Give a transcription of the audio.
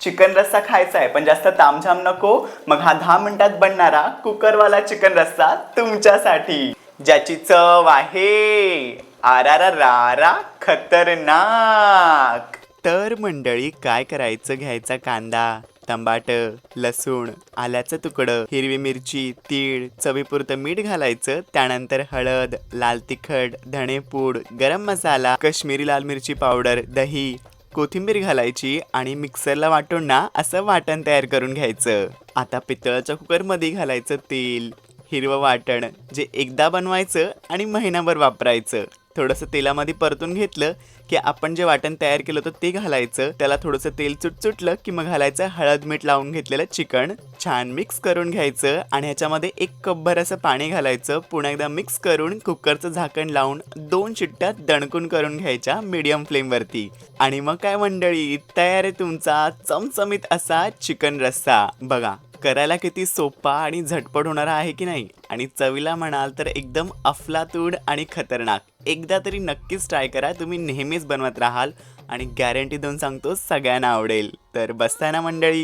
Chicken रस्सा खायचा आहे पण जास्त तामझाम नको. मग हा 10 मिनिटात बनणारा कुकरवाला चिकन रस्सा तुमच्यासाठी, ज्याची चव आहे आरारारा खतरनाक. तर मंडळी काय करायचं, घ्यायचा कांदा, टमाट, लसूण, आल्याचं तुकडं, हिरवी मिरची, तीळ, चवीपुरतं मीठ घालायचं. त्यानंतर हळद, लाल तिखट, धणेपूड, गरम मसाला, काश्मीरी लाल मिरची पावडर, दही, कोथिंबीर घालायची आणि मिक्सरला वाटून ना असं वाटण तयार करून घ्यायचं. आता पितळाच्या कुकरमध्ये घालायचं तेल, हिरवं वाटण जे एकदा बनवायचं आणि महिनाभर वापरायचं. थोडंसं तेलामध्ये परतून घेतलं की आपण जे वाटण तयार केलं होतं ते घालायचं. त्याला थोडंसं तेल सुटलं की मग घालायचं हळद मीठ लावून घेतलेलं चिकन. छान मिक्स करून घ्यायचं आणि ह्याच्यामध्ये 1 कपभर असं पाणी घालायचं. पुन्हा एकदा मिक्स करून कुकरचं झाकण लावून 2 शिट्ट्या दणकून करून घ्यायच्या मीडियम फ्लेमवरती. आणि मग काय मंडळी, तयार आहे तुमचा चमचमीत असा चिकन रस्सा. बघा करायला किती सोपा आणि झटपट होणारा आहे की नाही. आणि चवीला म्हणाल तर एकदम अफलातून आणि खतरनाक. एकदा तरी नक्कीच ट्राय करा, तुम्ही नेहमीच बनवत राहाल आणि गॅरंटी देऊन सांगतो सगळ्यांना आवडेल. तर बसताय ना मंडळी.